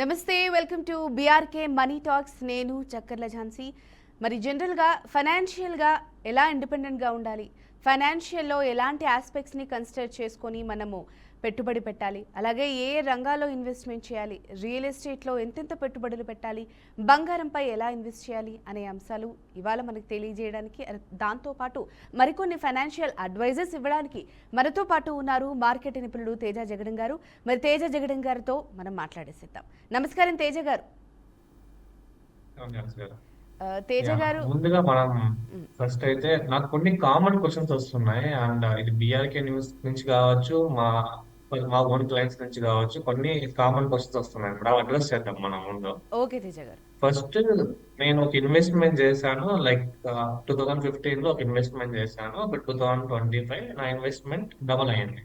నమస్తే, welcome to BRK money talks. నేను చక్కర్ల ఝాన్సీ. మరి జనరల్గా ఫైనాన్షియల్గా ఎలా ఇండిపెండెంట్గా ఉండాలి, ఫైనాన్షియల్లో ఎలాంటి ఆస్పెక్ట్స్ని కన్సిడర్ చేసుకొని మనము పెట్టుబడి పెట్టాలి, అలాగే ఏ రంగాల్లో ఇన్వెస్ట్మెంట్ చేయాలి, రియల్ ఎస్టేట్లో ఎంతెంత పెట్టుబడులు పెట్టాలి, బంగారంపై ఎలా ఇన్వెస్ట్ చేయాలి అనే అంశాలు ఇవాళ మనకు తెలియజేయడానికి, దాంతోపాటు మరికొన్ని ఫైనాన్షియల్ అడ్వైజెస్ ఇవ్వడానికి మనతో పాటు ఉన్నారు మార్కెట్ నిపుణుడు తేజ జగడం గారు. మరి తేజ జగడం గారితో మనం మాట్లాడేసిద్దాం. నమస్కారం తేజ గారు. తేజ గారు, ముందుగా మనం ఫస్ట్ అయితే నాకు కొన్ని కామన్ క్వశ్చన్స్ వస్తున్నాయి అండ్ ఇది బిఆర్కే న్యూస్ నుంచి కావచ్చు, మా ఓన్ క్లయింట్స్ నుంచి కావచ్చు, కొన్ని కామన్ క్వశ్చన్స్ వస్తున్నాయి మేడం. అడ్రస్ చేద్దాం మనం ముందు. ఓకే తేజ గారు. ఫస్ట్, నేను ఒక ఇన్వెస్ట్మెంట్ చేశాను, లైక్ 2015 లో ఒక ఇన్వెస్ట్మెంట్ చేశాను. బట్ 2025 నా ఇన్వెస్ట్మెంట్ డబుల్ అయింది.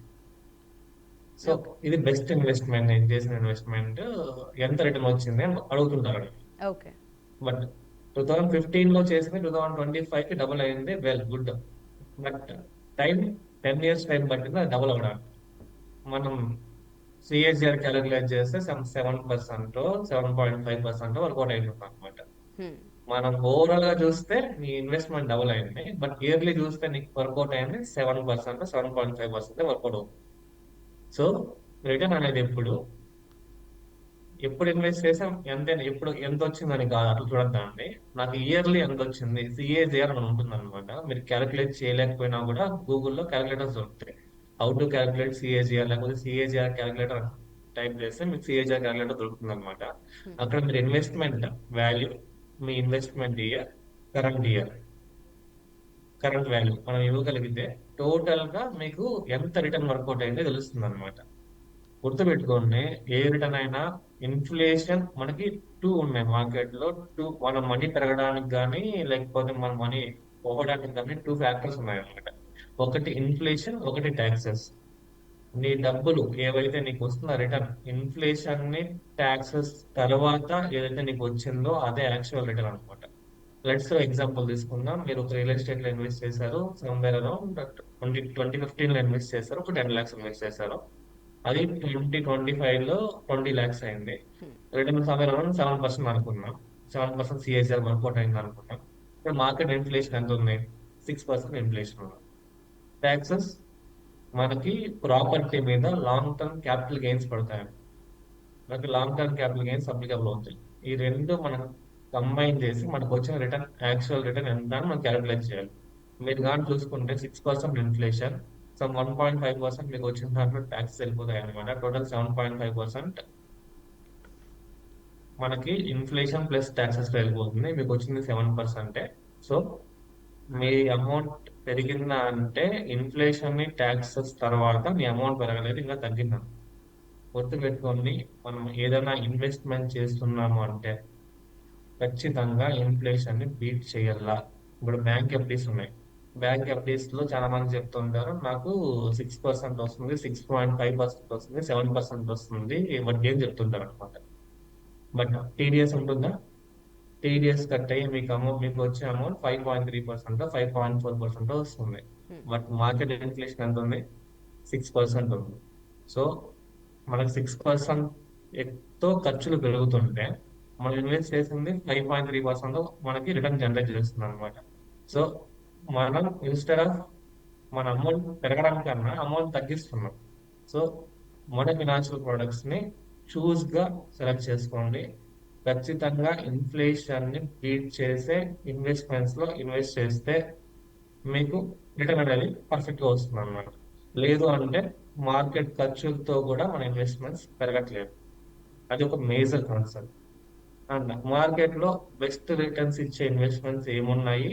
సో ఇది బెస్ట్ ఇన్వెస్ట్మెంట్, నేను చేసిన ఇన్వెస్ట్మెంట్ ఎంత రిటర్న్ వచ్చింది అని అడుగుతుంటారు. ఓకే. బట్ 2015 లో చేసింది 2025 కి డబుల్ అయింది. Well, good. But 10 years time పట్టింది డబుల్ అవడానికి. మనం సిఏజిఆర్ క్యాలిక్యులేట్ చేస్తే 7%, 7.5% వర్కౌట్ అయిపోతుంది అనమాట. మనం ఓవరాల్ గా చూస్తే నీ ఇన్వెస్ట్మెంట్ డబుల్ అయింది, బట్ ఇయర్లీ చూస్తే నీకు వర్కౌట్ అయింది 7%, 7.5% వర్కౌట్ అవుతుంది. సో రిటర్న్ అనేది ఎప్పుడు ఇన్వెస్ట్ చేసాం, ఎప్పుడు ఎంత వచ్చిందని కాదు అట్లా చూడద్దండి. నాకు ఇయర్లీ ఎంత వచ్చింది, సిఏజిఆర్ అని ఉంటుంది అనమాట. మీరు క్యాలిక్యులేట్ చేయలేకపోయినా కూడా గూగుల్లో క్యాలిక్యులేటర్స్ దొరుకుతాయి. హౌ టు క్యాలిక్యులేట్ సిఏజిఆర్, లేకపోతే సిఏజిఆర్ క్యాలిక్యులేటర్ టైప్ చేస్తే మీకు సిఏజిఆర్ క్యాలిక్యులేటర్ దొరుకుతుంది అనమాట. అక్కడ మీరు ఇన్వెస్ట్మెంట్ వాల్యూ, మీ ఇన్వెస్ట్మెంట్ ఇయర్, కరెంట్ వాల్యూ మనం ఇవ్వగలిగితే టోటల్ గా మీకు ఎంత రిటర్న్ వర్కౌట్ అయిందో తెలుస్తుంది అనమాట. గుర్తుపెట్టుకోండి, ఏ రిటర్న్ అయినా ఇన్ఫ్లేషన్ మనకి 2 ఉన్నాయి మార్కెట్ లో. మన మనీ పెరగడానికి కానీ లేకపోతే మన మనీ పోవడానికి కానీ 2 ఫ్యాక్టర్స్ ఉన్నాయి అనమాట. ఒకటి ఇన్ఫ్లేషన్, ఒకటి ట్యాక్సెస్. నీ డబ్బులు ఏవైతే నీకు వస్తున్న రిటర్న్, ఇన్ఫ్లేషన్ ని ట్యాక్సెస్ తర్వాత ఏదైతే నీకు వచ్చిందో అదే యాక్చువల్ రిటర్న్ అనమాట. లెట్స్ ఎగ్జాంపుల్ తీసుకుందాం. మీరు ఒక రియల్ ఎస్టేట్ లో ఇన్వెస్ట్ చేశారు, సమ్వేర్ అరౌండ్ 2015 లో ఇన్వెస్ట్ చేశారు, ఒక 10 lakhs ఇన్వెస్ట్ చేశారు. అది 2025 లో 20 lakhs అయింది. రిటర్న్ సమ్వేర్ అరౌండ్ 7% అనుకున్నాం. 7% సిఎస్ఆర్ వర్కౌట్ అయింది అనుకున్నాం. ఇప్పుడు మార్కెట్ ఇన్ఫ్లేషన్ ఎంత ఉంది? 6% ఇన్ఫ్లేషన్ ఉంది. ట్యాక్సెస్ మనకి ప్రాపర్టీ మీద లాంగ్ టర్మ్ క్యాపిటల్ గెయిన్స్ పడతాయి. మనకి long term capital gains applicable అవుతాయి. ఈ రెండు మనం కంబైన్ చేసి మనకు వచ్చిన రిటర్న్, యాక్చువల్ రిటర్న్ ఎంత అని మనం క్యాలిక్యులేట్ చేయాలి. మీరు కానీ చూసుకుంటే 6% ఇన్ఫ్లేషన్, 1.5% మీకు వచ్చిన దాంట్లో ట్యాక్స్ వెళ్ళిపోతాయి అనమాట. టోటల్ 7.5% మనకి ఇన్ఫ్లేషన్ ప్లస్ ట్యాక్సెస్ వెళ్ళిపోతుంది. మీకు వచ్చింది 7%. సో మీ అమౌంట్ పెరిగిందా అంటే ఇన్ఫ్లేషన్ ని ట్యాక్సెస్ తర్వాత మీ అమౌంట్ పెరగలేదు, ఇంకా తగ్గిందని గుర్తుపెట్టుకోండి. మనం ఏదైనా ఇన్వెస్ట్మెంట్ చేస్తున్నాము అంటే ఖచ్చితంగా ఇన్ఫ్లేషన్ ని బీట్ చేయాలా. ఇప్పుడు బ్యాంక్ ఎఫ్డీస్ ఉన్నాయి. బ్యాంక్ ఎఫ్డీస్ లో చాలా మంది చెప్తుంటారు, నాకు 6% వస్తుంది, 6.5% వస్తుంది, 7% వస్తుంది, వడ్డీ అని చెప్తుంటారు అనమాట. బట్ టీడీఎస్ ఉంటుందా? టీడీఎస్ కట్ అయ్యి మీకు వచ్చే అమౌంట్ 5.3%, 5.4% వస్తుంది. బట్ మార్కెట్ ఇన్ఫ్లేషన్ ఎంత ఉంది? 6% ఉంది. సో మనకి 6% తో ఖర్చులు పెరుగుతుంటే మనం ఇన్వెస్ట్ చేసింది 5.3% మనకి రిటర్న్ జనరేట్ చేస్తుంది అనమాట. సో మనం ఇన్స్టెడ్ ఆఫ్ మన అమౌంట్ పెరగడం కన్నా అమౌంట్ తగ్గిస్తున్నాం. సో మన ఫినాన్షియల్ ప్రొడక్ట్స్ ని చూస్ గా సెలెక్ట్ చేసుకోండి. ఖచ్చితంగా ఇన్ఫ్లేషన్ ని బీట్ చేసే ఇన్వెస్ట్మెంట్స్ లో ఇన్వెస్ట్ చేస్తే మీకు రిటర్న్ అనేది పర్ఫెక్ట్ గా వస్తుంది అనమాట. లేదు అంటే మార్కెట్ ఖర్చులతో కూడా మన ఇన్వెస్ట్మెంట్స్ పెరగట్లేదు. అది ఒక మేజర్ కన్సర్న్. అండ్ మార్కెట్ లో బెస్ట్ రిటర్న్స్ ఇచ్చే ఇన్వెస్ట్మెంట్స్ ఏమున్నాయి,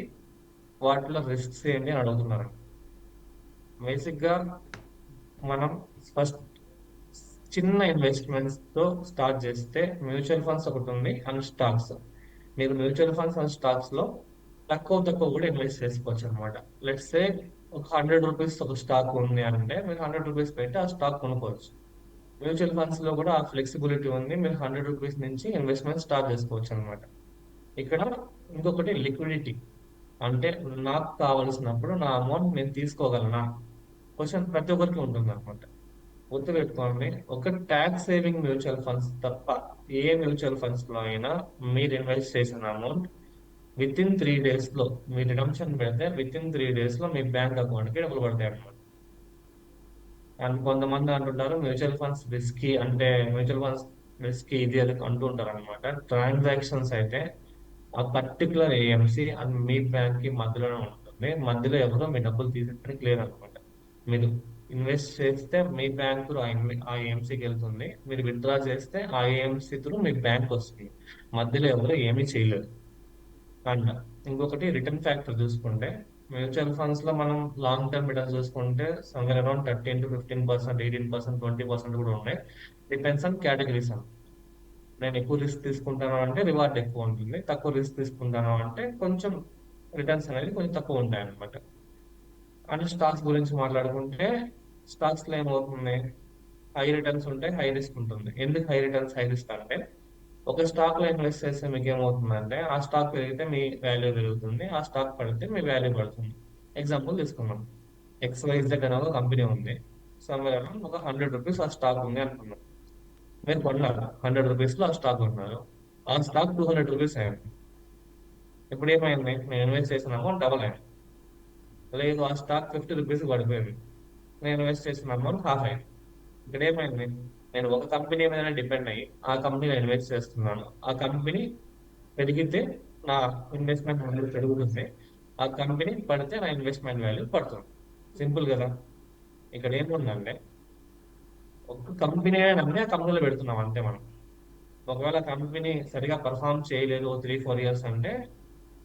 వాటిలో రిస్క్స్ ఏంటి అని అడుగుతున్నారు. బేసిక్ గా మనం ఫస్ట్ చిన్న ఇన్వెస్ట్మెంట్స్ తో స్టార్ట్ చేస్తే మ్యూచువల్ ఫండ్స్ ఒకటి ఉంది అండ్ స్టాక్స్. మీరు మ్యూచువల్ ఫండ్స్ అండ్ స్టాక్స్ లో తక్కువ కూడా ఇన్వెస్ట్ చేసుకోవచ్చు అనమాట. లెట్స్ సే ఒక 100 రూపీస్ ఒక స్టాక్ ఉంది అంటే మీరు 100 రూపీస్ పెట్టి ఆ స్టాక్ కొనుక్కోవచ్చు. మ్యూచువల్ ఫండ్స్ లో కూడా ఆ ఫ్లెక్సిబిలిటీ ఉంది. మీరు 100 రూపీస్ నుంచి ఇన్వెస్ట్మెంట్ స్టార్ట్ చేసుకోవచ్చు అనమాట. ఇక్కడ ఇంకొకటి లిక్విడిటీ. అంటే నాకు కావలసినప్పుడు నా అమౌంట్ నేను తీసుకోగలనా క్వశ్చన్ ప్రతి ఒక్కరికి ఉంటుంది అనమాట. గుర్తుపెట్టుకోండి, ఒక ట్యాక్స్ సేవింగ్ మ్యూచువల్ ఫండ్స్ తప్ప ఏ మ్యూచువల్ ఫండ్స్ లో అయినా మీరు ఇన్వెస్ట్ చేసిన అమౌంట్ విత్ ఇన్ 3 days లో మీ రిడమ్షన్ పెడితే విత్ ఇన్ 3 days లో మీ బ్యాంక్ అకౌంట్ కి డబ్బులు పడతాయి అన్నమాట. అండ్ కొంతమంది అంటుంటారు మ్యూచువల్ ఫండ్స్ రిస్కీ, అంటే మ్యూచువల్ ఫండ్స్ రిస్కీ ఇది అది అంటూ ఉంటారు అనమాట. ట్రాన్సాక్షన్స్ అయితే ఆ particular AMC and me bank కి మధ్యలోనే ఉంటుంది. మధ్యలో ఎవరో మీ డబ్బులు తీసేయడానికి లేదనమాట. మీరు ఇన్వెస్ట్ చేస్తే మీ బ్యాంక్ ఆ ఏఎంసీకి వెళ్తుంది, మీరు విత్డ్రా చేస్తే ఆ ఏఎంసీ త్రూ మీ బ్యాంక్ వస్తుంది. మధ్యలో ఎవరు ఏమీ చేయలేదు. అండ్ ఇంకొకటి రిటర్న్ ఫ్యాక్టర్ చూసుకుంటే, మ్యూచువల్ ఫండ్స్ లో మనం లాంగ్ టర్మ్ రిటర్న్స్ చూసుకుంటే సమ్వేర్ అరౌండ్ 13 to 15%, 18%, 20% కూడా ఉన్నాయి. Depends on categories. నేను ఎక్కువ రిస్క్ తీసుకుంటాను అంటే రివార్డ్ ఎక్కువ ఉంటుంది, తక్కువ రిస్క్ తీసుకుంటాను అంటే కొంచెం రిటర్న్స్ అనేది కొంచెం తక్కువ ఉంటాయి అనమాట. అండ్ స్టాక్స్ గురించి మాట్లాడుకుంటే, స్టాక్స్ లో ఏమవుతుంది, హై రిటర్న్స్ ఉంటాయి, హై రిస్క్ ఉంటుంది. ఎందుకు హై రిటర్న్స్ హై రిస్క్ అంటే, ఒక స్టాక్ లో ఇన్వెస్ట్ చేస్తే మీకు ఏమవుతుందంటే ఆ స్టాక్ పెరిగితే మీ వాల్యూ పెరుగుతుంది, ఆ స్టాక్ పడితే మీ వాల్యూ పడుతుంది. ఎగ్జాంపుల్ తీసుకున్నాం, XYZ అనే ఒక కంపెనీ ఉంది. సమ్వేర్ ఒక 100 రూపీస్ ఆ స్టాక్ ఉంది అనుకున్నాం. మీరు కొన్నారు, 100 రూపీస్ లో ఆ స్టాక్ కొన్నారు. ఆ స్టాక్ 200 రూపీస్ అయింది. ఇప్పుడు ఏమైంది, నేను ఇన్వెస్ట్ చేసిన అమౌంట్ డబల్ అయింది. లేదు, ఆ స్టాక్ 50 రూపీస్ పడిపోయింది, నేను ఇన్వెస్ట్ చేసిన అమౌంట్ హాఫ్ అయింది. ఇక్కడ ఏమైంది, నేను ఒక కంపెనీ మీద డిపెండ్ అయ్యి ఆ కంపెనీలో ఇన్వెస్ట్ చేస్తున్నాను. ఆ కంపెనీ పెరిగితే నా ఇన్వెస్ట్మెంట్ వాల్యూ పెరుగుతుంది, ఆ కంపెనీ పడితే నా ఇన్వెస్ట్మెంట్ వాల్యూ పడుతుంది. సింపుల్ కదా. ఇక్కడ ఏముందంటే, ఒక కంపెనీ నమ్మి ఆ కంపెనీలో పెడుతున్నాం అంతే మనం. ఒకవేళ కంపెనీ సరిగా పర్ఫామ్ చేయలేదు 3-4 years అంటే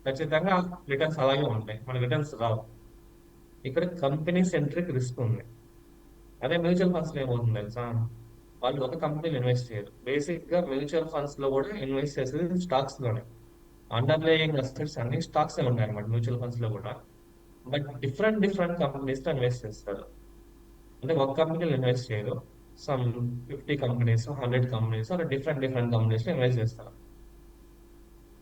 ఖచ్చితంగా రిటర్న్స్ అలాగే ఉంటాయి, మన రిటర్న్స్ రావు. ఇక్కడ కంపెనీ సెంట్రిక్ రిస్క్ ఉంది. అదే మ్యూచువల్ ఫండ్స్ లో ఏమవుతుంది తెలుసా, వాళ్ళు ఒక కంపెనీలో ఇన్వెస్ట్ చేయరు. బేసిక్ గా మ్యూచువల్ ఫండ్స్ లో కూడా ఇన్వెస్ట్ చేసేది స్టాక్స్ లోనే. అండర్లేయింగ్ అసెట్స్ అన్ని స్టాక్స్ ఉంటాయి అనమాట మ్యూచువల్ ఫండ్స్ లో కూడా. బట్ డిఫరెంట్ డిఫరెంట్ కంపెనీస్ లో ఇన్వెస్ట్ చేస్తారు. అంటే ఒక కంపెనీలో ఇన్వెస్ట్ చేయరు, సమ్ 50 కంపెనీస్, 100 కంపెనీస్, అలా డిఫరెంట్ డిఫరెంట్ కంపెనీస్ లో ఇన్వెస్ట్ చేస్తారు.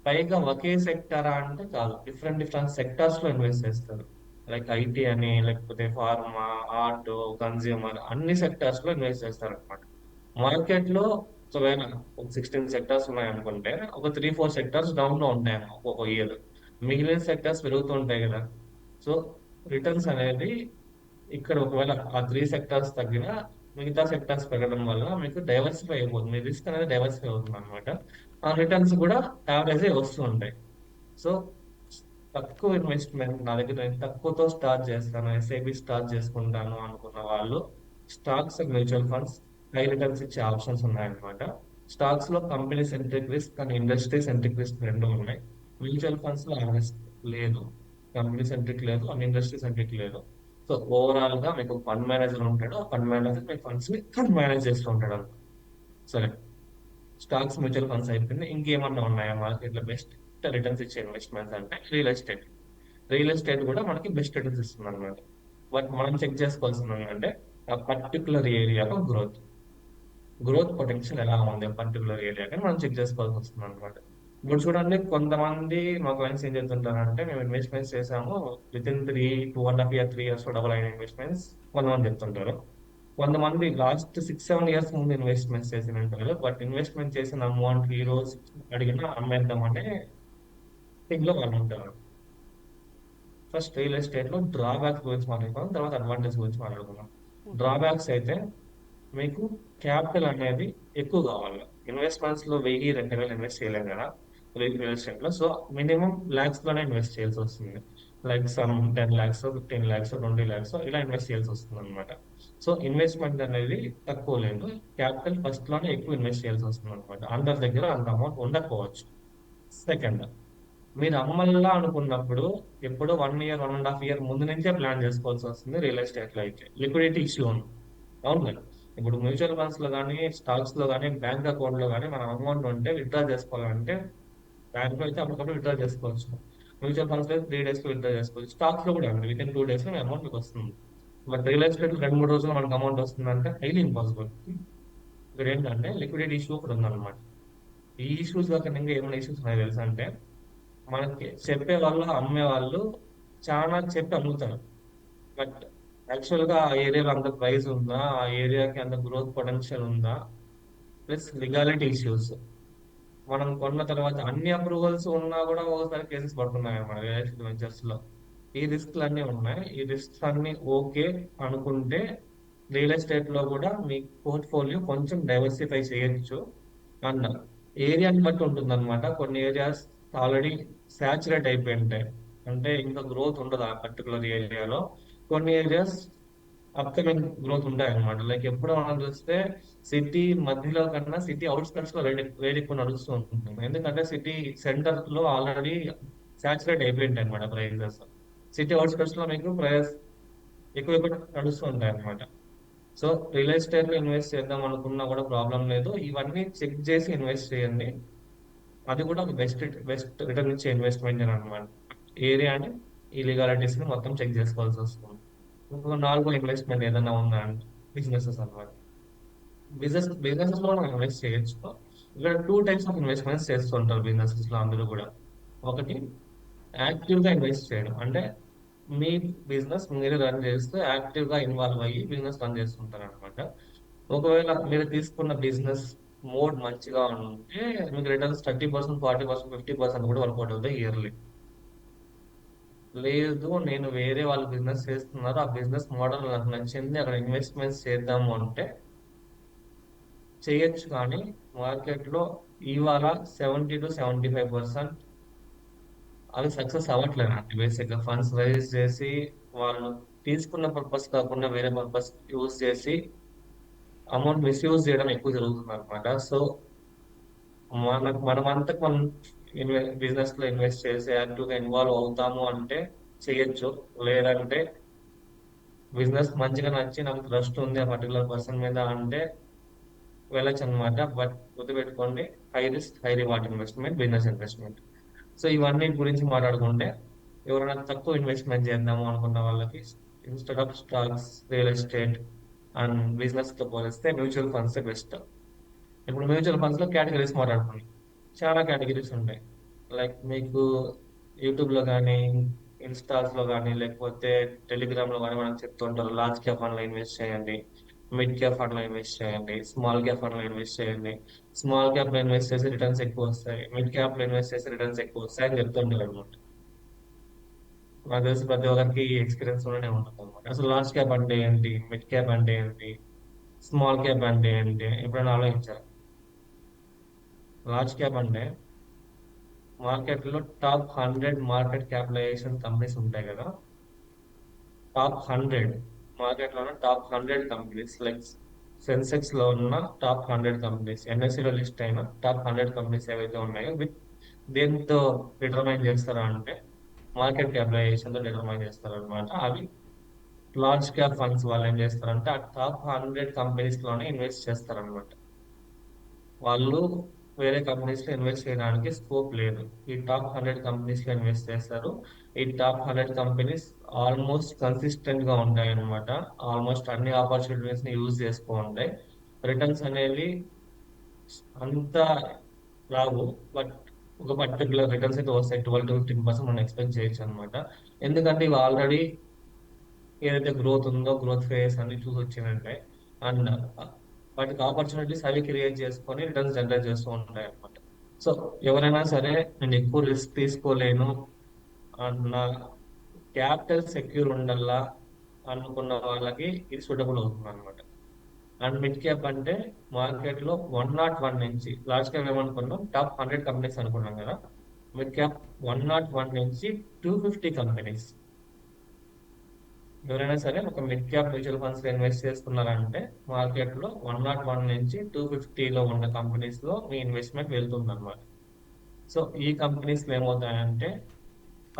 పైగా ఒకే సెక్టారా అంటే కాదు, డిఫరెంట్ డిఫరెంట్ సెక్టార్స్ లో ఇన్వెస్ట్ చేస్తారు. లైక్ ఐటీ అని, లేకపోతే ఫార్మా, ఆటో, కన్జ్యూమర్, అన్ని సెక్టార్స్ లో ఇన్వెస్ట్ చేస్తారు అనమాట. మార్కెట్ లో ఒకవేళ ఒక 16 సెక్టార్స్ ఉన్నాయనుకుంటే ఒక 3-4 సెక్టార్స్ డౌన్ లో ఉంటాయి ఒక్కొక్క ఇయర్, మిగిలిన సెక్టార్స్ పెరుగుతూ ఉంటాయి కదా. సో రిటర్న్స్ అనేది ఇక్కడ ఒకవేళ ఆ 3 సెక్టార్స్ తగ్గినా మిగతా సెక్టార్స్ పెరగడం వల్ల మీకు డైవర్సిఫై అయిపోతుంది, మీ రిస్క్ అనేది డైవర్సిఫై అవుతుంది అనమాట. ఆ రిటర్న్స్ కూడా యావరేజ్ వస్తూ ఉంటాయి. సో తక్కువ ఇన్వెస్ట్మెంట్, నా దగ్గర నేను తక్కువతో స్టార్ట్ చేస్తాను, ఎస్ఐపి స్టార్ట్ చేసుకుంటాను అనుకున్న వాళ్ళు stocks and mutual funds high returns ఇచ్చే ఆప్షన్స్ ఉన్నాయన్నమాట. స్టాక్స్ లో company centric risk and industry centric risk రెండు ఉన్నాయి. మ్యూచువల్ ఫండ్స్ లో ఆ రిస్క్ లేదు, కంపెనీ సెంట్రిక్ లేదు అండ్ ఇండస్ట్రీ సెంట్రిక్ లేదు. సో ఓవరాల్ గా మీకు ఫండ్ మేనేజర్ ఉంటాడు, ఆ ఫండ్ మేనేజర్ మీ ఫండ్స్ ని మేనేజ్ చేస్తూ ఉంటాడు అనమాట. సరే, స్టాక్స్ మ్యూచువల్ ఫండ్స్ అయిపోయింది. ఇంకేమన్నా ఉన్నాయా మార్కెట్ లో బెస్ట్ రిటర్న్స్ ఇచ్చే ఇన్వెస్ట్మెంట్స్ అంటే రియల్ ఎస్టేట్. రియల్ ఎస్టేట్ కూడా మనకి బెస్ట్ రిటర్న్స్ ఇస్తుంది అనమాట. బట్ మనం చెక్ చేసుకోవాల్సింది ఏంటంటే ఆ పర్టికులర్ ఏరియాలో గ్రోత్ పొటెన్షియల్ ఎలా ఉంది పర్టికులర్ ఏరియా కానీ మనం చెక్ చేసుకోవాల్సి వస్తుంది అనమాట. ఇప్పుడు చూడండి, కొంతమంది మా క్లయింట్స్ ఏం చేస్తుంటారంటే, మేము ఇన్వెస్ట్మెంట్స్ చేసాము with in 2.5 years 3 years double అయిన ఇన్వెస్ట్మెంట్స్ కొంతమంది చెప్తుంటారు. కొంతమంది లాస్ట్ 6-7 years ముందు ఇన్వెస్ట్మెంట్స్ చేసిన ఉంటారు. బట్ ఇన్వెస్ట్మెంట్ చేసిన అమౌంట్ ఈ రోజు అడిగినా అమ్మేద్దాం అనే థింగ్ లో వాళ్ళు ఉంటారు. ఫస్ట్ రియల్ ఎస్టేట్ లో డ్రాబ్యాక్స్ గురించి మాట్లాడుకుందాం, తర్వాత అడ్వాంటేజ్ గురించి మాట్లాడుకుందాం. డ్రాబ్యాక్స్ అయితే మీకు క్యాపిటల్ అనేది ఎక్కువ కావాలి. ఇన్వెస్ట్మెంట్స్ లో 1000-2000 ఇన్వెస్ట్ చేయలేం కదా రియల్ ఎస్టేట్ లో. సో మినిమం లాక్స్ లోనే ఇన్వెస్ట్ చేయాల్సి వస్తుంది. Like some 10 lakhs, 15 lakhs, 20 lakhs ఇలా ఇన్వెస్ట్ చేయాల్సి వస్తుంది అనమాట. సో ఇన్వెస్ట్మెంట్ అనేది తక్కువ లేదు, క్యాపిటల్ ఫస్ట్ లోనే ఎక్కువ ఇన్వెస్ట్ చేయాల్సి వస్తుంది అనమాట. అందరి దగ్గర అంత అమౌంట్ ఉండకపోవచ్చు. సెకండ్, మీరు అమ్మల్లా అనుకున్నప్పుడు ఎప్పుడో 1 year 1.5 year ముందు నుంచే ప్లాన్ చేసుకోవాల్సి వస్తుంది. రియల్ ఎస్టేట్ లో అయితే లిక్విడిటీ ఇష్యూ ఉంది. అవును కదా. ఇప్పుడు మ్యూచువల్ ఫండ్స్ లో కానీ, స్టాక్స్ లో కానీ, బ్యాంక్ అకౌంట్ లో కానీ మన అమౌంట్ ఉంటే విత్డ్రా చేసుకోవాలంటే బ్యాంక్ లో అయితే అప్పటికప్పుడు విత్డ్రా చేసుకోవచ్చు. మ్యూచువల్ ఫండ్స్ లో 3 days లో విత్డ్రా చేసుకోవచ్చు. స్టాక్స్ లో కూడా అండి, విత్ ఇన్ 2 days లో మీ అమౌంట్ మీకు వస్తుంది. బట్ రియల్ ఎస్టేట్ 2-3 రోజులు మనకు అమౌంట్ వస్తుందంటే హైలీ ఇంపాసిబుల్. ఇక్కడ ఏంటంటే లిక్విడిటీ ఇష్యూ కూడా ఉందన్నమాట. ఈ ఇష్యూస్ కాకుండా ఇంకా ఏమైనా ఇష్యూస్ ఉన్నాయి తెలుసా అంటే, మనకి చెప్పే వాళ్ళు అమ్మే వాళ్ళు చాలా చెప్పి అమ్ముతారు. బట్ యాక్చువల్గా ఆ ఏరియాలో అంత ప్రైస్ ఉందా, ఆ ఏరియాకి అంత గ్రోత్ పొటెన్షియల్ ఉందా, ప్లస్ లీగాలిటీ ఇష్యూస్. మనం కొన్న తర్వాత అన్ని అప్రూవల్స్ ఉన్నా కూడా ఒకసారి కేసెస్ పడుతున్నాయి మన రియల్ ఎస్టేట్ వెంచర్స్ లో. ఈ రిస్క్లు అన్నీ ఉన్నాయి. ఈ రిస్క్స్ అన్ని ఓకే అనుకుంటే రియల్ ఎస్టేట్ లో కూడా మీ పోర్ట్ఫోలియో కొంచెం డైవర్సిఫై చేయొచ్చు. అండ్ ఏరియాని బట్టి ఉంటుంది అనమాట. కొన్ని ఏరియాస్ ఆల్రెడీ సాచురేట్ అయిపోయి ఉంటాయి, అంటే ఇంకా గ్రోత్ ఉండదు ఆ పర్టికులర్ ఏరియాలో. కొన్ని ఏరియాస్ అప్కమింగ్ గ్రోత్ ఉంటాయి అనమాట. లైక్ ఎప్పుడు మనం చూస్తే సిటీ మధ్యలో కన్నా సిటీ అవుట్స్కట్స్ లో రేట్ ఎక్కువ నడుస్తూ ఉంటుంది. ఎందుకంటే సిటీ సెంటర్ లో ఆల్రెడీ సాచురేట్ అయిపోయింటాయి అనమాట ప్రైజెస్. సిటీ అవుట్స్కట్స్ లో మీకు ప్రైస్ ఎక్కువ ఎక్కువ నడుస్తూ ఉంటాయి అనమాట. సో రియల్ ఎస్టేట్ లో ఇన్వెస్ట్ చేద్దాం అనుకున్నా కూడా ప్రాబ్లం లేదు. ఇవన్నీ చెక్ చేసి ఇన్వెస్ట్ చేయండి. అది కూడా ఒక బెస్ట్ రిటర్న్ ఇచ్చే ఇన్వెస్ట్మెంట్ అనమాట. ఏరియాని ఈ లీగాలిటీస్ ని మొత్తం చెక్ చేసుకోవాల్సి వస్తుంది. ఇంకొక నాలుగో ఇన్వెస్ట్మెంట్ ఏదైనా ఉందా అంటే బిజినెసెస్ అన్నమాట. బిజినెసెస్ లో మనం ఇన్వెస్ట్ చేయొచ్చు. ఇక్కడ టూ టైప్స్ ఆఫ్ ఇన్వెస్ట్మెంట్స్ చేస్తుంటారు బిజినెసెస్ లో అందరూ కూడా. ఒకటి యాక్టివ్ గా ఇన్వెస్ట్ చేయడం, అంటే మీ బిజినెస్ మీరు రన్ చేస్తూ యాక్టివ్ గా ఇన్వాల్వ్ అయ్యి బిజినెస్ రన్ చేస్తుంటారు అనమాట. ఒకవేళ మీరు తీసుకున్న బిజినెస్ మోడ్ మంచిగా ఉంటే మీకు రిటర్న్స్ 30%, 40%, 50% కూడా వర్కౌట్ అవుతాయి ఇయర్లీ. లేదు నేను వేరే వాళ్ళు బిజినెస్ చేస్తున్నారు, ఆ బిజినెస్ మోడల్ నాకు నచ్చింది, అక్కడ ఇన్వెస్ట్మెంట్స్ చేద్దాము అంటే చేయొచ్చు. కానీ మార్కెట్ లో ఇవాళ 70 to 75% అవి సక్సెస్ అవ్వట్లేదు అండి. బేసిక్ గా ఫండ్స్ రైజ్ చేసి వాళ్ళు తీసుకున్న పర్పస్ కాకుండా వేరే పర్పస్ యూజ్ చేసి అమౌంట్ మిస్యూజ్ చేయడం ఎక్కువ జరుగుతుంది అనమాట. సో మనమంతా మనం బిజినెస్ లో ఇన్వెస్ట్ చేసి యాక్టివ్ గా ఇన్వాల్వ్ అవుతాము అంటే చేయొచ్చు. లేదంటే బిజినెస్ మంచిగా నచ్చి నాకు ట్రస్ట్ ఉంది ఆ పర్టికులర్ పర్సన్ మీద అంటే వెళ్ళొచ్చు అనమాట. బట్ గుర్తుపెట్టుకోండి, high risk high reward investment business investment. So ఇవన్నీ గురించి మాట్లాడుకుంటే ఎవరైనా తక్కువ ఇన్వెస్ట్మెంట్ చేద్దాము అనుకున్న వాళ్ళకి instead of stocks, real estate and business తో పోలిస్తే మ్యూచువల్ ఫండ్స్ బెస్ట్. ఇప్పుడు మ్యూచువల్ ఫండ్స్ లో కేటగిరీస్ మాట్లాడుకున్నాం. చాలా కేటగిరీస్ ఉంటాయి. లైక్ మీకు యూట్యూబ్ లో కానీ, ఇన్స్టాస్ లో కానీ, లేకపోతే టెలిగ్రామ్ లో కానీ మనం చెప్తుంటారు లార్జ్ క్యాప్ ఫండ్ లో ఇన్వెస్ట్ చేయండి, మిడ్ క్యాప్ ఫండ్ లో ఇన్వెస్ట్ చేయండి, స్మాల్ క్యాప్ ఫండ్ లో ఇన్వెస్ట్ చేయండి. స్మాల్ క్యాప్ లో ఇన్వెస్ట్ చేసి రిటర్న్స్ ఎక్కువ వస్తాయి, మిడ్ క్యాప్ లో ఇన్వెస్ట్ చేసి రిటర్న్స్ ఎక్కువ వస్తాయి అని చెప్తుంటారు అనమాట. నాకు తెలిసి ప్రతి ఒక్కరికి ఎక్స్పీరియన్స్ లోనే ఉంటుంది అనమాట. అసలు లార్జ్ క్యాప్ అంటే ఏంటి, మిడ్ క్యాప్ అంటే ఏంటి, స్మాల్ క్యాప్ అంటే ఏంటి ఎప్పుడైనా ఆలోచించారు? లార్జ్ క్యాప్ అంటే మార్కెట్ లో టాప్ 100 మార్కెట్ క్యాపిటలైజేషన్ కంపెనీస్ ఉంటాయి కదా. టాప్ 100 మార్కెట్ లో ఉన్న టాప్ 100 కంపెనీస్, లైక్ సెన్సెక్స్ లో ఉన్న టాప్ 100 కంపెనీస్, ఎన్ఎస్సి లో లిస్ట్ అయిన టాప్ 100 కంపెనీస్ ఏవైతే ఉన్నాయో దేంతో డిటర్మైన్ చేస్తారా అంటే మార్కెట్ క్యాపిటలైజేషన్ తో డిటర్మైన్ చేస్తారు అనమాట. అవి లార్జ్ క్యాప్ ఫండ్స్ వాళ్ళు ఏం చేస్తారంటే ఆ టాప్ 100 కంపెనీస్ లోనే ఇన్వెస్ట్ చేస్తారనమాట. వాళ్ళు వేరే కంపెనీస్ లో ఇన్వెస్ట్ చేయడానికి స్కోప్ లేదు. ఈ టాప్ 100 కంపెనీస్ లో ఇన్వెస్ట్ చేస్తారు. ఈ టాప్ 100 కంపెనీస్ ఆల్మోస్ట్ కన్సిస్టెంట్ గా ఉంటాయి అనమాట. ఆల్మోస్ట్ అన్ని ఆపర్చునిటీస్ ని యూజ్ చేసుకో ఉంటాయి. రిటర్న్స్ అనేవి అంత రావు, బట్ ఒక పర్టికులర్ రిటర్న్స్ అయితే వస్తాయి. 12 to 15% మనం ఎక్స్పెక్ట్ చేయొచ్చు అనమాట. ఎందుకంటే ఇవి ఆల్రెడీ ఏదైతే గ్రోత్ ఉందో గ్రోత్ ఫేస్ అన్ని చూసి వచ్చినట్టే. అండ్ వాటికి ఆపర్చునిటీస్ అవి క్రియేట్ చేసుకొని రిటర్న్స్ జనరేట్ చేస్తూ ఉంటాయి అనమాట. సో ఎవరైనా సరే నేను ఎక్కువ రిస్క్ తీసుకోలేను, నా క్యాపిటల్ సెక్యూర్ ఉండల్లా అనుకున్న వాళ్ళకి ఇది సూటబుల్ అవుతుంది అనమాట. అండ్ మిడ్ క్యాప్ అంటే మార్కెట్ లో 101 నుంచి, లార్జ్ క్యాప్ ఏమనుకున్నాం టాప్ 100 కంపెనీస్ అనుకున్నాం కదా. మిడ్ క్యాప్ 101 నుంచి 250 కంపెనీస్. ఎవరైనా సరే ఒక మిడ్ క్యాప్ మ్యూచువల్ ఫండ్స్ లో ఇన్వెస్ట్ చేస్తున్నారంటే మార్కెట్ లో 101 నుంచి 250లో ఉన్న కంపెనీస్ లో మీ ఇన్వెస్ట్మెంట్ వెళ్తుంది అనమాట. సో ఈ కంపెనీస్ లో ఏమవుతాయంటే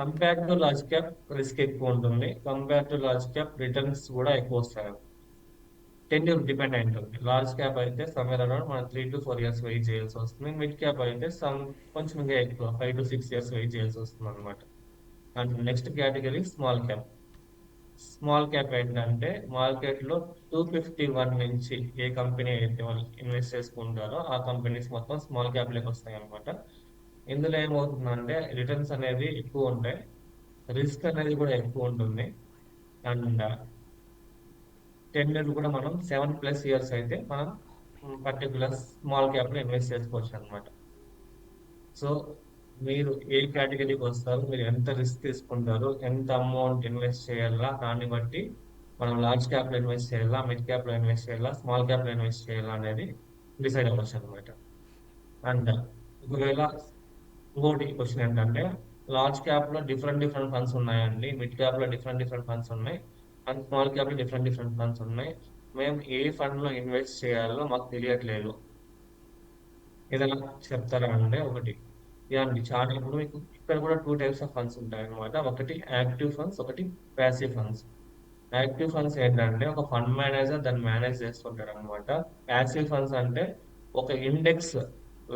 compare to large cap risk ఎక్కువ ఉంటుంది, compare to large cap returns కూడా ఎక్కువ వస్తాయి. డిపెండ్ అయి ఉంటుంది. లార్జ్ క్యాప్ అయితే సమ్వేర్ అరౌండ్ మనం 3 to 4 years వెయిట్ చేయాల్సి వస్తుంది. మిడ్ క్యాప్ అయితే కొంచెం ఇంకా ఎక్కువ 5 to 6 years వెయిట్ చేయాల్సి వస్తుంది అనమాట. And next category small cap. Small cap ఏంటంటే మార్కెట్ లో 251 నుంచి ఏ కంపెనీ అయితే వాళ్ళు ఇన్వెస్ట్ చేసుకుంటారో ఆ కంపెనీస్ మొత్తం స్మాల్ క్యాప్ లోకి వస్తాయి అనమాట. ఇందులో ఏమవుతుందంటే రిటర్న్స్ అనేది ఎక్కువ ఉంటాయి, రిస్క్ అనేది కూడా ఎక్కువ ఉంటుంది. అండ్ టెన్యూర్ కూడా మనం 7+ ఇయర్స్ అయితే మనం పర్టికులర్ స్మాల్ క్యాప్ లో ఇన్వెస్ట్ చేసుకోవచ్చు అనమాట. సో మీరు ఏ కేటగిరీకి వస్తారు, మీరు ఎంత రిస్క్ తీసుకుంటారు, ఎంత అమౌంట్ ఇన్వెస్ట్ చేయాలా, దాన్ని బట్టి మనం లార్జ్ క్యాప్ లో ఇన్వెస్ట్ చేయాలా, మిడ్ క్యాప్ లో ఇన్వెస్ట్ చేయాలా, స్మాల్ క్యాప్ లో ఇన్వెస్ట్ చేయాలా అనేది డిసైడ్ అవ్వచ్చు అనమాట. అండ్ ఒకవేళ ఇంకోటి క్వశ్చన్ ఏంటంటే, లార్జ్ క్యాప్ లో డిఫరెంట్ డిఫరెంట్ ఫండ్స్ ఉన్నాయండి, మిడ్ క్యాప్ లో డిఫరెంట్ డిఫరెంట్ ఫండ్స్ ఉన్నాయి, అండ్ స్మాల్ క్యాప్ లో డిఫరెంట్ డిఫరెంట్ ఫండ్స్ ఉన్నాయి. మేము ఏ ఫండ్ లో ఇన్వెస్ట్ చేయాలో మాకు తెలియట్లేదు, ఏదైనా చెప్తారా అంటే ఒకటి. ఇలాంటి చాలా ఇప్పుడు మీకు ఇక్కడ కూడా 2 టైప్స్ ఆఫ్ ఫండ్స్ ఉంటాయి అనమాట. ఒకటి యాక్టివ్ ఫండ్స్, ఒకటి ప్యాసివ్ ఫండ్స్. యాక్టివ్ ఫండ్స్ ఏంటంటే ఒక ఫండ్ మేనేజర్ దాన్ని మేనేజ్ చేస్తుంటారు అనమాట. ప్యాసివ్ ఫండ్స్ అంటే ఒక index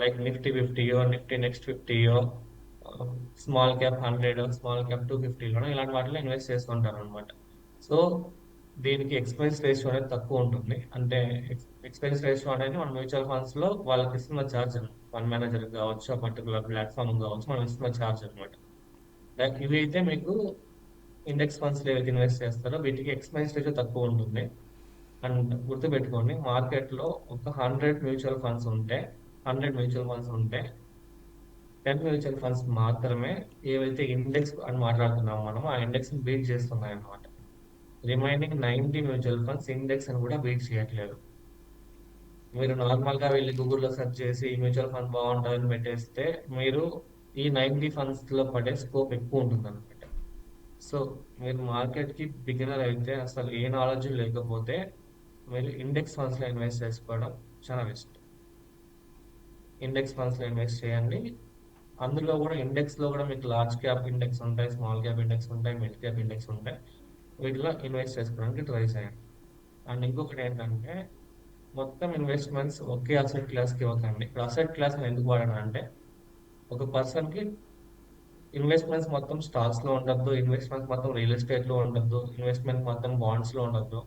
like Nifty 50, Nifty next 50, small cap 100, small cap 250 ఇలాంటి వాటిలో ఇన్వెస్ట్ చేస్తుంటారు అనమాట. సో దీనికి ఎక్స్పెన్స్ రేషియో అనేది తక్కువ ఉంటుంది. అంటే ఎక్స్పెన్స్ రేషియో అనేది మన మ్యూచువల్ ఫండ్స్ లో వాళ్ళకి ఇస్తున్న ఛార్జ్, ఫండ్ మేనేజర్ కావచ్చు, ఆ పర్టికులర్ ప్లాట్ఫామ్ కావచ్చు, మనం ఇస్తున్న ఛార్జ్ అనమాట. లైక్ ఇవి అయితే మీకు ఇండెక్స్ ఫండ్స్ ఏవైతే ఇన్వెస్ట్ చేస్తారో వీటికి ఎక్స్పెన్స్ రేషియో తక్కువ ఉంటుంది. అండ్ గుర్తుపెట్టుకోండి, మార్కెట్ లో ఒక 100 మ్యూచువల్ ఫండ్స్ ఉంటే 10 మ్యూచువల్ ఫండ్స్ మాత్రమే ఏవైతే ఇండెక్స్ అని మాట్లాడుతున్నామో మనం ఆ ఇండెక్స్ ని బీట్ చేస్తున్నాయి అనమాట. రిమైనింగ్ 90 మ్యూచువల్ ఫండ్స్ ఇండెక్స్ అని కూడా బీట్ చేయట్లేదు. మీరు నార్మల్ గా వెళ్ళి గూగుల్లో సెర్చ్ చేసి ఈ మ్యూచువల్ ఫండ్ బాగుంటుందని పెట్టేస్తే మీరు ఈ 90 ఫండ్స్ లో పడే స్కోప్ ఎక్కువ ఉంటుంది అనమాట. సో మీరు మార్కెట్ కి బిగినర్ అయితే, అసలు ఏ నాలెడ్జ్ లేకపోతే మీరు ఇండెక్స్ ఫండ్స్ లో ఇన్వెస్ట్ చేసుకోవడం చాలా బెస్ట్. ఇండెక్స్ ఫండ్స్ లో ఇన్వెస్ట్ చేయండి. అందులో కూడా ఇండెక్స్ లో కూడా మీకు లార్జ్ క్యాప్ ఇండెక్స్ ఉంటాయి, స్మాల్ క్యాప్ ఇండెక్స్ ఉంటాయి, మిడ్ క్యాప్ ఇండెక్స్ ఉంటాయి. వీటిలో ఇన్వెస్ట్ చేసుకోవడానికి ట్రై చేయండి. అండ్ ఇంకొకటి ఏంటంటే, మొత్తం ఇన్వెస్ట్మెంట్స్ ఒకే అసెట్ క్లాస్ కి ఇవ్వకండి. ఇప్పుడు అసెట్ క్లాస్ ఎందుకు వాడను అంటే, ఒక పర్సన్ కి ఇన్వెస్ట్మెంట్స్ మొత్తం స్టాక్స్ లో ఉండద్దు, ఇన్వెస్ట్మెంట్స్ మొత్తం రియల్ ఎస్టేట్ లో ఉండద్దు, ఇన్వెస్ట్మెంట్ మొత్తం బాండ్స్ లో ఉండద్దు,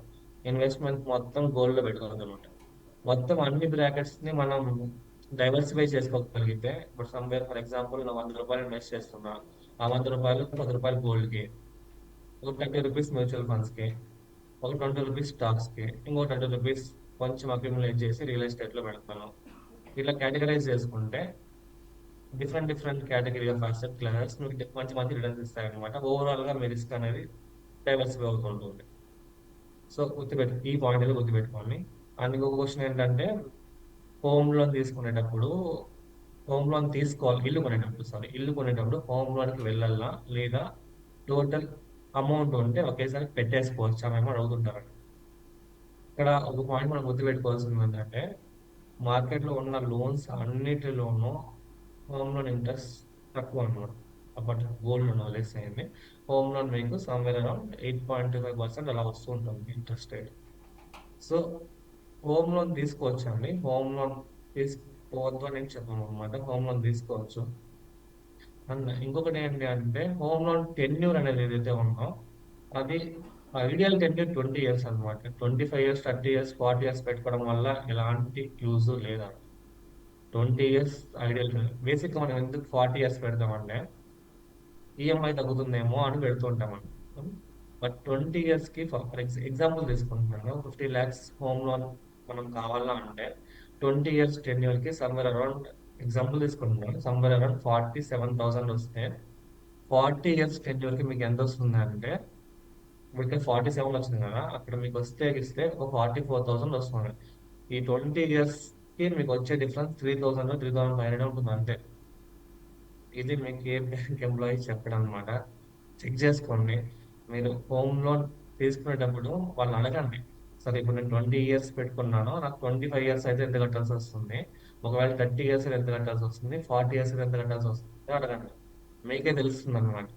ఇన్వెస్ట్మెంట్ మొత్తం గోల్డ్ లో పెట్టుకోవద్దు అనమాట. మొత్తం అన్ని బ్రాకెట్స్ ని మనం డైవర్సిఫై చేసుకోగలిగితే, ఇప్పుడు సమ్వేర్ ఫర్ ఎగ్జాంపుల్ నా 100 రూపాయలు ఇన్వెస్ట్ చేస్తున్నా, ఆ 100 రూపాయలు 10 రూపాయలు గోల్డ్ కి, ఒక 30 రూపీస్ మ్యూచువల్ ఫండ్స్ కి, ఒక 20 రూపీస్ స్టాక్స్ కి, ఇంకో 20 రూపీస్ కొంచెం అక్యుములేట్ చేసి రియల్ ఎస్టేట్ లో పెడతాను. ఇట్లా కేటగరైజ్ చేసుకుంటే different different category of asset classes మీకు మంచి మంచి రిటర్న్స్ ఇస్తాయి అనమాట. ఓవరాల్ గా మీ రిస్క్ అనేది డైవర్సిఫై అవుతుంటుంది. సో ఈ పాయింట్ అయితే గుర్తుపెట్టుకోండి. అండ్ ఇంకొక క్వశ్చన్ ఏంటంటే, హోమ్ లోన్ తీసుకునేటప్పుడు హోమ్ లోన్ తీసుకోవాలి ఇల్లు కొనేటప్పుడు హోమ్ లోన్ కి వెళ్ళాలా, లేదా టోటల్ అమౌంట్ ఉంటే ఒకేసారి పెట్టేసుకోవచ్చా మేము అడుగుతుంటారు. ఇక్కడ ఒక పాయింట్ మనం గుర్తుపెట్టుకోవాల్సింది ఏంటంటే, మార్కెట్ లో ఉన్న లోన్స్ అన్నిటిలోనూ హోమ్ లోన్ ఇంట్రెస్ట్ తక్కువ అనమాట. అప్పటి గోల్డ్ లోన్ వదిలేసేయండి, హోమ్ లోన్ మీకు సమ్వేర్ అరౌండ్ 8.25% అలా వస్తూ ఉంటుంది interest rate. So home loan తీసుకోవచ్చు అండి, హోమ్ లోన్ తీసుకోవద్దు అని చెప్పాము అనమాట. హోమ్ లోన్ తీసుకోవచ్చు. అండ్ ఇంకొకటి ఏంటి అంటే, హోమ్ లోన్ టెన్యూర్ అనేది ఏదైతే ఉందో అది ఐడియల్ టెన్యూర్ 20 ఇయర్స్ అనమాట. 25 ఇయర్స్, 30 ఇయర్స్, 40 ఇయర్స్ పెట్టుకోవడం వల్ల ఎలాంటి యూజ్ లేదా. 20 ఇయర్స్ ఐడియల్. బేసిక్గా మనం ఎందుకు 40 ఇయర్స్ పెడతామంటే, ఈఎంఐ తగ్గుతుందేమో అని పెడుతుంటామండి. బట్ 20 ఇయర్స్ కి ఫర్ ఎగ్జాంపుల్ తీసుకుంటున్నాను, 50 lakhs హోమ్ లోన్ మనం కావాలా అంటే 20 ఇయర్స్ టెన్యూర్ కి సమ్వేర్ అరౌండ్, ఎగ్జాంపుల్ తీసుకుంటున్నాను, సమ్వేర్ అరౌండ్ 47,000 వస్తే, 40 ఇయర్స్ టెన్యూర్ కి మీకు ఎంత వస్తుంది అంటే, ఇప్పుడు 47 వచ్చింది కదా, అక్కడ మీకు వస్తే ఇస్తే ఒక 44,000 వస్తుంది. ఈ 20 ఇయర్స్ కి మీకు వచ్చే డిఫరెన్స్ 3,000, 3,500 ఉంటుంది అంతే. ఇది మీకు ఏ బ్యాంక్ ఎంప్లాయీ చెప్పడం అనమాట. చెక్ చేసుకోండి. మీరు హోమ్ లోన్ తీసుకునేటప్పుడు వాళ్ళని అడగండి, సరే ఇప్పుడు నేను 20 ఇయర్స్ పెట్టుకున్నాను, నాకు 25 ఇయర్స్ అయితే ఎంత కట్టాల్సి వస్తుంది, ఒకవేళ 30 ఇయర్స్ ఎంత కట్టాల్సి వస్తుంది, 40 ఇయర్స్ ఎంత కట్టాల్సి వస్తుంది అడగండి. మీకే తెలుస్తుంది అనమాట.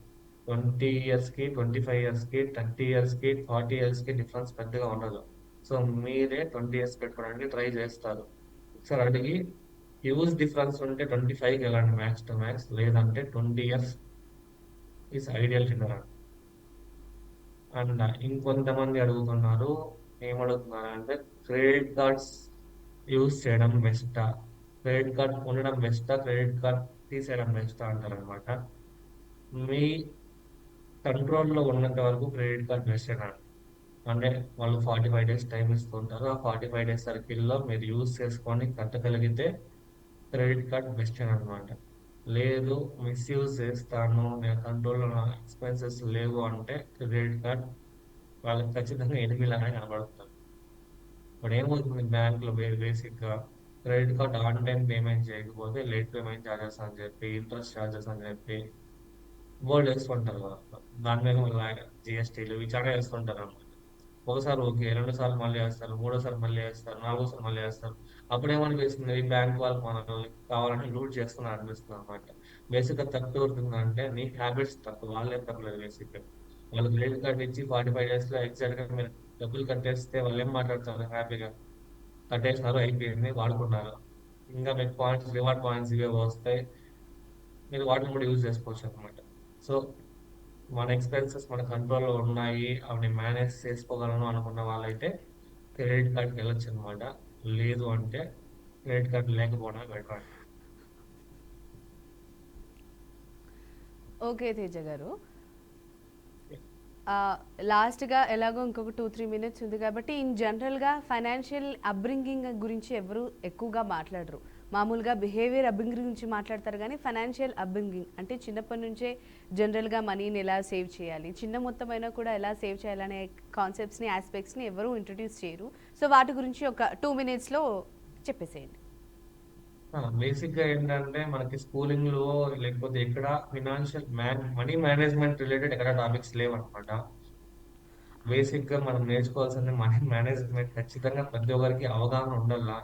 20 ఇయర్స్ కి, 25 ఇయర్స్ కి, 30 ఇయర్స్ కి, 40 ఇయర్స్ కి డిఫరెన్స్ పెద్దగా ఉండదు. సో మీరే 20 ఇయర్స్ పెట్టుకోవడానికి ట్రై చేస్తారు. ఒకసారి అడిగి హ్యూజ్ డిఫరెన్స్ ఉంటే 25కి వెళ్ళండి మ్యాక్స్ టు మ్యాక్స్, లేదంటే 20 years is ideal figure. And ఇంకొంతమంది అడుగుతున్నారు, ఏమడుగుతున్నారు అంటే, క్రెడిట్ కార్డ్స్ యూజ్ చేయడం బెస్టా, క్రెడిట్ కార్డ్ ఉండడం బెస్టా, క్రెడిట్ కార్డ్ తీసేయడం బెస్టా అంటారు అనమాట. మీ కంట్రోల్లో ఉన్నంత వరకు క్రెడిట్ కార్డ్ బెస్ట్. అంటే వాళ్ళు 45 డేస్ టైం ఇస్తుంటారు. ఆ 45 డేస్ సర్కిల్లో మీరు యూజ్ చేసుకొని కట్టగలిగితే క్రెడిట్ కార్డ్ బెస్ట్ అనమాట. లేదు మిస్యూజ్ చేస్తాను, నేను కంట్రోల్లో నా ఎక్స్పెన్సెస్ లేవు అంటే క్రెడిట్ కార్డ్ వాళ్ళకి ఖచ్చితంగా ఎనిమిలానే కనబడుతుంది. ఇప్పుడు ఏమవుతుంది బ్యాంకులో బేసిక్గా credit card on time payment చేయకపోతే లేట్ పేమెంట్ ఛార్జెస్ అని చెప్పి, ఇంట్రెస్ట్ ఛార్జెస్ అని చెప్పి బోర్డు వేస్తుంటారు కదా. దాని మీద మళ్ళీ జిఎస్టీలు ఇవి చాలా వేస్తుంటారు అనమాట. ఒకసారి ఓకే, రెండు సార్లు మళ్ళీ వేస్తారు, మూడోసారి మళ్ళీ వేస్తారు, నాలుగోసారి మళ్ళీ వేస్తారు. అప్పుడేమనిపిస్తుంది, ఈ బ్యాంక్ వాళ్ళు మనల్ని కావాలంటే లూట్ చేస్తున్నారు అనిపిస్తుంది అనమాట. బేసిక్గా తప్పు అవుతుందంటే నీ హ్యాబిట్స్ తప్పు, వాళ్ళే తప్పలేదు బేసిక్గా. వాళ్ళు క్రెడిట్ కార్డ్ ఇచ్చి 45 డేస్లో ఎగ్జాక్ట్గా మీరు డబ్బులు కట్టేస్తే వాళ్ళు ఏం మాట్లాడతారు, హ్యాపీగా కట్టేసినారు అయిపోయింది వాడుకున్నారు. ఇంకా మీకు పాయింట్స్, రివార్డ్ పాయింట్స్ ఇవే వస్తాయి, మీరు వాటిని కూడా యూజ్ చేసుకోవచ్చు అనమాట. సో మన ఎక్స్పెన్సెస్ మన కంట్రోల్లో ఉన్నాయి, అవి మేనేజ్ చేసుకోగలను అనుకున్న వాళ్ళైతే క్రెడిట్ కార్డ్కి వెళ్ళొచ్చు అనమాట. లేదు అంటే క్రెడిట్ కార్డ్ లేకపోవడమే బెటర్. ఓకే తేజ గారు, లాస్ట్గా ఎలాగో ఇంకొక 2-3 మినిట్స్ ఉంది కాబట్టి ఇన్ జనరల్గా ఫైనాన్షియల్ అప్బ్రింగింగ్ గురించి ఎవరు ఎక్కువగా మాట్లాడరు. మామూలుగా బిహేవియర్ అప్బ్రింగింగ్ గురించి మాట్లాడతారు, కానీ ఫైనాన్షియల్ అప్బ్రింగింగ్ అంటే చిన్నప్పటి నుంచే జనరల్గా మనీని ఎలా సేవ్ చేయాలి, చిన్న మొత్తం అయినా కూడా ఎలా సేవ్ చేయాలనే కాన్సెప్ట్స్ని, ఆస్పెక్ట్స్ని ఎవరు ఇంట్రడ్యూస్ చేయరు. సో వాటి గురించి ఒక 2 మినిట్స్లో చెప్పేసేయండి. బేసిక్గా ఏంటంటే మనకి స్కూలింగ్లో లేకపోతే ఎక్కడ ఫినాన్షియల్ మనీ మేనేజ్మెంట్ రిలేటెడ్ ఎక్కడ టాపిక్స్ లేవన్నమాట. బేసిక్గా మనం నేర్చుకోవాల్సింది మనీ మేనేజ్మెంట్ ఖచ్చితంగా ప్రతి ఒక్కరికి అవగాహన ఉండాలా.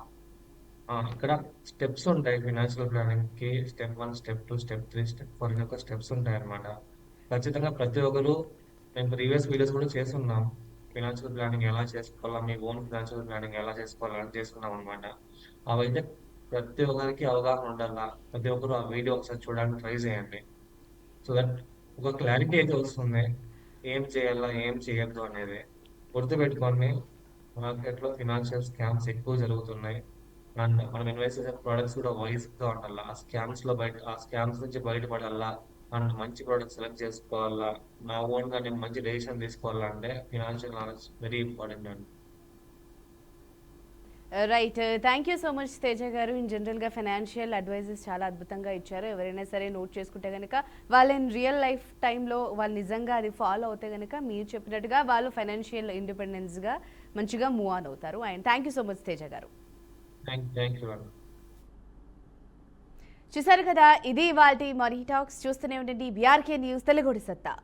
ఇక్కడ స్టెప్స్ ఉంటాయి ఫినాన్షియల్ ప్లానింగ్ కి. స్టెప్ 1, స్టెప్ 2, స్టెప్ 3, స్టెప్ 4 యొక్క స్టెప్స్ ఉంటాయి అనమాట. ఖచ్చితంగా ప్రతి ఒక్కరు, మేము ప్రీవియస్ వీడియోస్ కూడా చేస్తున్నాం, ఫినాన్షియల్ ప్లానింగ్ ఎలా చేసుకోవాలా, మీ ఓన్ ఫినాన్షియల్ ప్లానింగ్ ఎలా చేసుకోవాలని చేసుకున్నాం అనమాట. అవైతే ప్రతి ఒక్కరికి అవగాహన ఉండాలా. ప్రతి ఒక్కరు ఆ వీడియో ఒకసారి చూడడానికి ట్రై చేయండి. సో దట్ ఒక క్లారిటీ అయితే వస్తుంది, ఏం చేయాలా ఏం చేయొద్దు అనేది. గుర్తుపెట్టుకోండి, మార్కెట్లో ఫినాన్షియల్ స్కామ్స్ ఎక్కువ జరుగుతున్నాయి. అండ్ మనం ఇన్వెస్ట్ చేసే ప్రొడక్ట్స్ కూడా వైజ్ గా ఉండాలా. ఆ స్కామ్స్ నుంచి బయటపడాలా. అండ్ మంచి ప్రొడక్ట్ సెలెక్ట్ చేసుకోవాలా. నా ఓన్ గా నేను మంచి డెసిషన్ తీసుకోవాలంటే ఫినాన్షియల్ నాలెడ్జ్ వెరీ ఇంపార్టెంట్ అండి. Right, thank you so much Teja గారు. ఇన్ జనరల్గా ఫైనాన్షియల్ అడ్వైజెస్ చాలా అద్భుతంగా ఇచ్చారు. ఎవరైనా సరే నోట్ చేసుకుంటే కనుక వాళ్ళ రియల్ లైఫ్ టైంలో వాళ్ళు నిజంగా అది ఫాలో అవుతే కనుక మీరు చెప్పినట్టుగా వాళ్ళు ఫైనాన్షియల్ ఇండిపెండెన్స్గా మంచిగా మూవ్ ఆన్ అవుతారు. And thank you so much Teja గారు. థ్యాంక్ యూ అండి. చూసారు కదా, ఇది ఇవాల్టి మనీ టాక్స్. చూస్తూనే ఉండండి బీఆర్కే న్యూస్, తెలుగుడి సత్తా.